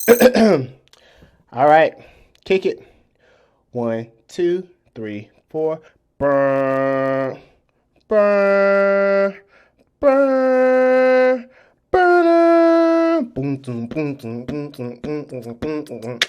All right, kick it. 1, 2, 3, 4. Burn, burn, burn, burn. Boom, boom, boom, boom, boom, boom, boom, boom, boom,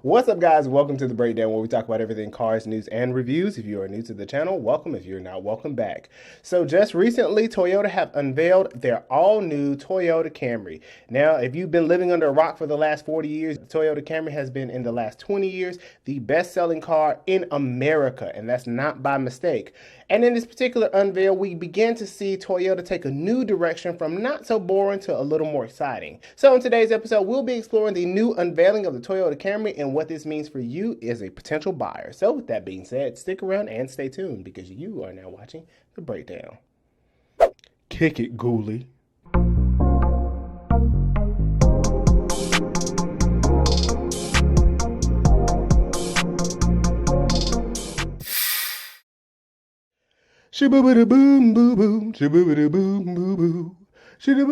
What's up, guys? Welcome to the Breakdown, where we talk about everything cars, news, and reviews. If you are new to the channel, welcome. If you're not, welcome back. So just recently, Toyota have unveiled their all-new Toyota Camry. Now, if you've been living under a rock for the last 40 years, the Toyota Camry has been, in the last 20 years, the best-selling car in America, and that's not by mistake. And in this particular unveil, we begin to see Toyota take a new direction from not so boring to a little more exciting. So in today's episode, we'll be exploring the new unveiling of the Toyota Camry and what this means for you as a potential buyer. So with that being said, stick around and stay tuned because you are now watching The Breakdown. Kick it, Ghoulie. Shibba boom boo boom, shibba boom boo boo, shibba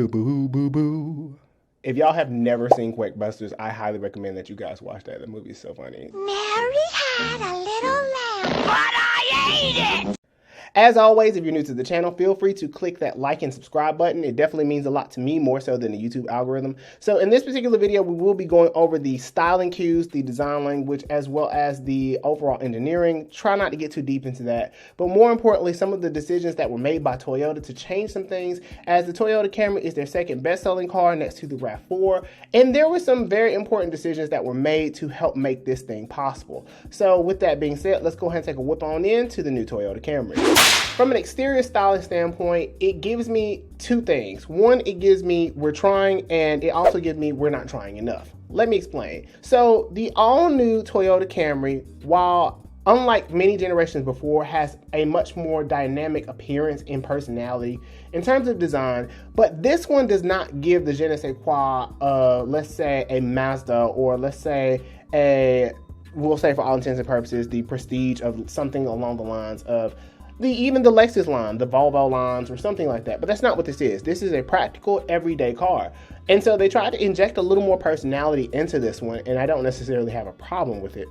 boo boo. If y'all have never seen Quakebusters, I highly recommend that you guys watch that. The movie is so funny. Mary had a little lamb, but I ate it! As always, if you're new to the channel, feel free to click that like and subscribe button. It definitely means a lot to me, more so than the YouTube algorithm. So in this particular video, we will be going over the styling cues, the design language, as well as the overall engineering. Try not to get too deep into that, but more importantly, some of the decisions that were made by Toyota to change some things, as the Toyota Camry is their second best-selling car next to the RAV4, and there were some very important decisions that were made to help make this thing possible. So with that being said, let's go ahead and take a whip on in to the new Toyota Camry. From an exterior styling standpoint, it gives me two things. One, it gives me we're trying, and it also gives me we're not trying enough. Let me explain. So the all-new Toyota Camry, while unlike many generations before, has a much more dynamic appearance and personality in terms of design, but this one does not give the je ne sais quoi of, let's say, a Mazda, or let's say we'll say for all intents and purposes, the prestige of something along the lines of even the Lexus line, the Volvo lines, or something like that. But that's not what this is. This is a practical, everyday car. And so they tried to inject a little more personality into this one, and I don't necessarily have a problem with it.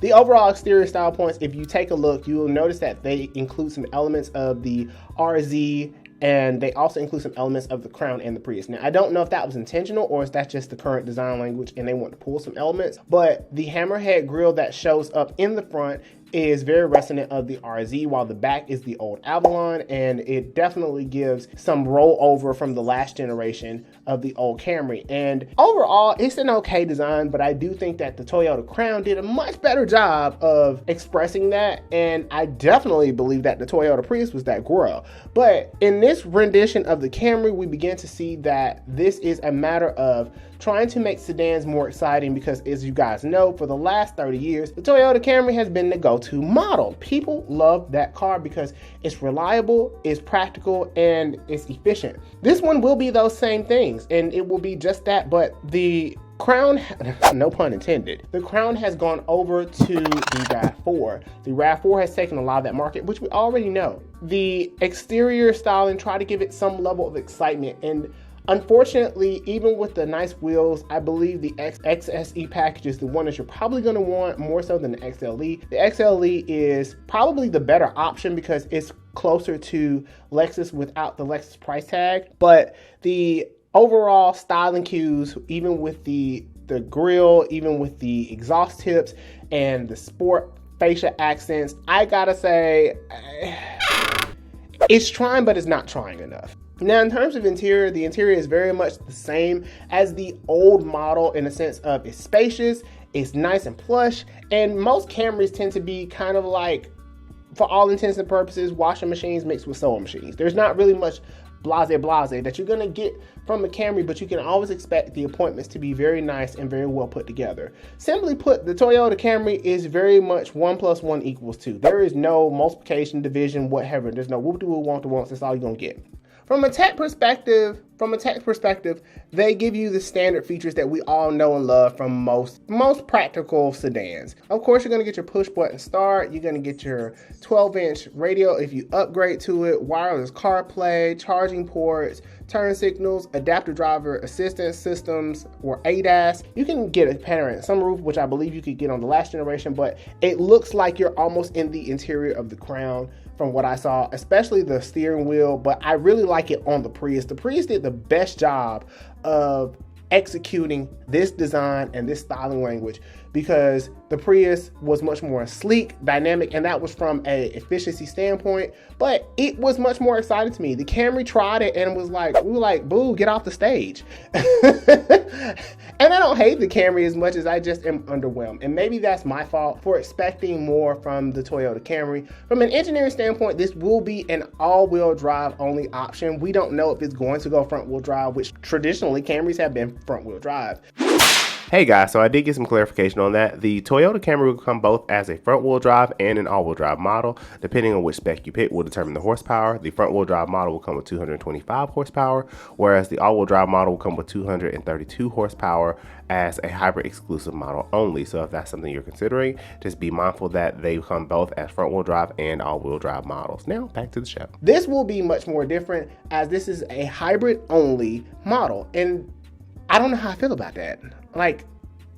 The overall exterior style points, if you take a look, you will notice that they include some elements of the RZ, and they also include some elements of the Crown and the Prius. Now, I don't know if that was intentional or if that's just the current design language and they want to pull some elements, but the hammerhead grille that shows up in the front is very reminiscent of the RZ, while the back is the old Avalon, and it definitely gives some rollover from the last generation of the old Camry. And overall, it's an okay design, but I do think that the Toyota Crown did a much better job of expressing that, and I definitely believe that the Toyota Prius was that grille. But in this rendition of the Camry, we begin to see that this is a matter of trying to make sedans more exciting, because as you guys know, for the last 30 years, the Toyota Camry has been the go-to model. People love that car because it's reliable, it's practical, and it's efficient. This one will be those same things, and it will be just that, but the Crown, no pun intended, the Crown has gone over to the RAV4. The RAV4 has taken a lot of that market, which we already know. The exterior styling, try to give it some level of excitement, and unfortunately, even with the nice wheels, I believe the XSE package is the one that you're probably going to want more so than the XLE. The XLE is probably the better option because it's closer to Lexus without the Lexus price tag. But the overall styling cues, even with the grille, even with the exhaust tips and the sport fascia accents, I gotta say, it's trying, but it's not trying enough. Now, in terms of interior, the interior is very much the same as the old model in the sense of it's spacious, it's nice and plush, and most Camrys tend to be kind of like, for all intents and purposes, washing machines mixed with sewing machines. There's not really much blase that you're gonna get from a Camry, but you can always expect the appointments to be very nice and very well put together. Simply put, the Toyota Camry is very much 1 + 1 = 2. There is no multiplication, division, whatever. There's no whoop-de-woo, won't-de-wonts. That's all you're gonna get. From a tech perspective, they give you the standard features that we all know and love from most practical sedans. Of course, you're going to get your push button start. You're going to get your 12-inch radio if you upgrade to it, wireless CarPlay, charging ports, turn signals, adaptive driver assistance systems, or ADAS. You can get a panoramic sunroof, which I believe you could get on the last generation, but it looks like you're almost in the interior of the Crown from what I saw, especially the steering wheel, but I really like it on the Prius. The Prius did the best job of executing this design and this styling language because the Prius was much more sleek, dynamic, and that was from a efficiency standpoint, but it was much more exciting to me. The Camry tried it and was like, we were like, boo, get off the stage. And I don't hate the Camry as much as I just am underwhelmed. And maybe that's my fault for expecting more from the Toyota Camry. From an engineering standpoint, this will be an all-wheel drive only option. We don't know if it's going to go front-wheel drive, which traditionally Camrys have been front-wheel drive. Hey guys, so I did get some clarification on that. The Toyota Camry will come both as a front-wheel drive and an all-wheel drive model. Depending on which spec you pick will determine the horsepower. The front-wheel drive model will come with 225 horsepower, whereas the all-wheel drive model will come with 232 horsepower as a hybrid exclusive model only. So if that's something you're considering, just be mindful that they come both as front-wheel drive and all-wheel drive models. Now, back to the show. This will be much more different as this is a hybrid only model. And I don't know how I feel about that.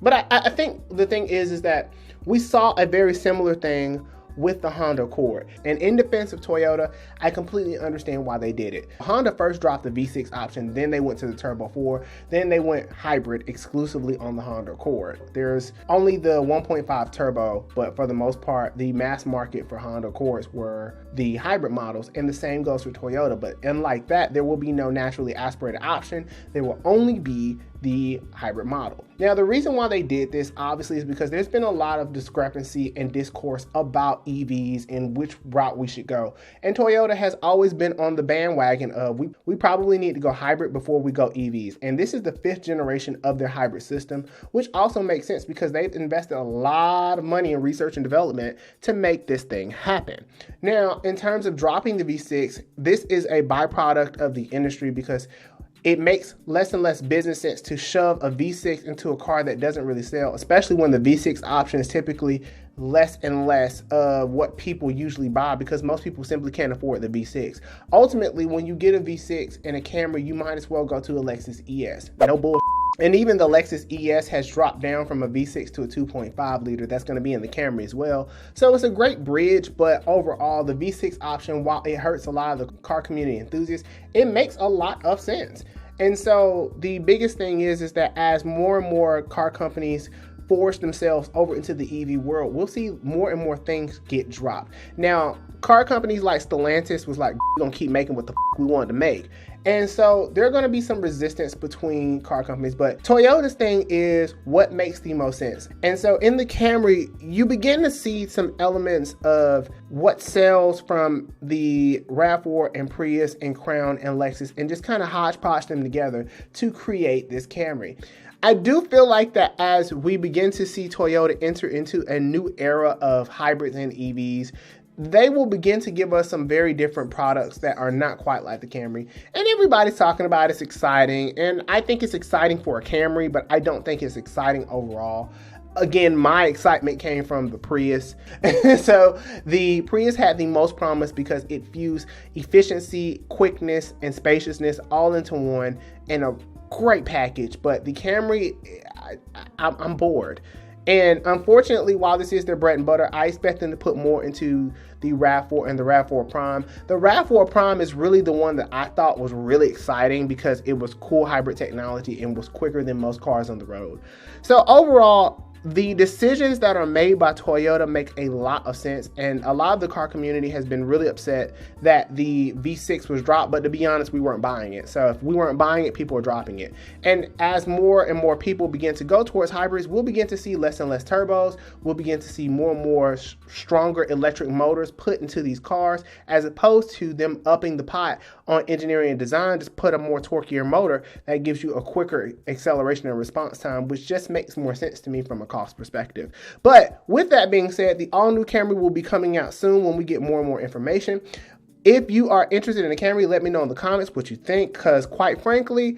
But I think the thing is that we saw a very similar thing with the Honda Accord. And in defense of Toyota, I completely understand why they did it. Honda first dropped the V6 option, then they went to the Turbo 4, then they went hybrid exclusively on the Honda Accord. There's only the 1.5 turbo, but for the most part, the mass market for Honda Accords were the hybrid models, and the same goes for Toyota. But unlike that, there will be no naturally aspirated option. There will only be the hybrid model. Now, the reason why they did this obviously is because there's been a lot of discrepancy and discourse about EVs and which route we should go. And Toyota has always been on the bandwagon of we probably need to go hybrid before we go EVs. And this is the 5th generation of their hybrid system, which also makes sense because they've invested a lot of money in research and development to make this thing happen. Now, in terms of dropping the V6, this is a byproduct of the industry because it makes less and less business sense to shove a V6 into a car that doesn't really sell, especially when the V6 option is typically less and less of what people usually buy because most people simply can't afford the V6. Ultimately, when you get a V6 and a Camry, you might as well go to a Lexus ES. No bullshit. And even the Lexus ES has dropped down from a V6 to a 2.5 liter. That's going to be in the Camry as well. So it's a great bridge, but overall, the V6 option, while it hurts a lot of the car community enthusiasts, it makes a lot of sense. And so the biggest thing is that as more and more car companies force themselves over into the EV world, we'll see more and more things get dropped. Now, car companies like Stellantis was like, we're going to keep making what the we wanted to make. And so there are going to be some resistance between car companies, but Toyota's thing is what makes the most sense. And so in the Camry, you begin to see some elements of what sells from the RAV4 and Prius and Crown and Lexus and just kind of hodgepodge them together to create this Camry. I do feel like that as we begin to see Toyota enter into a new era of hybrids and EVs, they will begin to give us some very different products that are not quite like the Camry. And everybody's talking about it's exciting. And I think it's exciting for a Camry, but I don't think it's exciting overall. Again, my excitement came from the Prius. So the Prius had the most promise because it fused efficiency, quickness, and spaciousness all into one in a great package. But the Camry, I'm bored. And unfortunately, while this is their bread and butter, I expect them to put more into the RAV4 and the RAV4 Prime. The RAV4 Prime is really the one that I thought was really exciting because it was cool hybrid technology and was quicker than most cars on the road. So overall, the decisions that are made by Toyota make a lot of sense, and a lot of the car community has been really upset that the V6 was dropped, but to be honest, we weren't buying it. So if we weren't buying it, people are dropping it. And as more and more people begin to go towards hybrids, we'll begin to see less and less turbos. We'll begin to see more and more stronger electric motors put into these cars, as opposed to them upping the pot on engineering and design. Just put a more torquier motor that gives you a quicker acceleration and response time, which just makes more sense to me from a cost perspective. But with that being said, the all-new Camry will be coming out soon when we get more and more information. If you are interested in a Camry, let me know in the comments what you think, because quite frankly,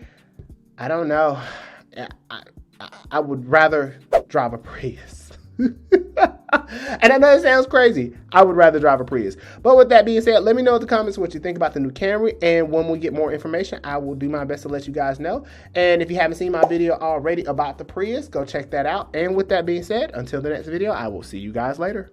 I don't know. I would rather drive a Prius. And I know it sounds crazy. I would rather drive a Prius. But with that being said, let me know in the comments what you think about the new Camry. And when we get more information, I will do my best to let you guys know. And if you haven't seen my video already about the Prius, go check that out. And with that being said, until the next video, I will see you guys later.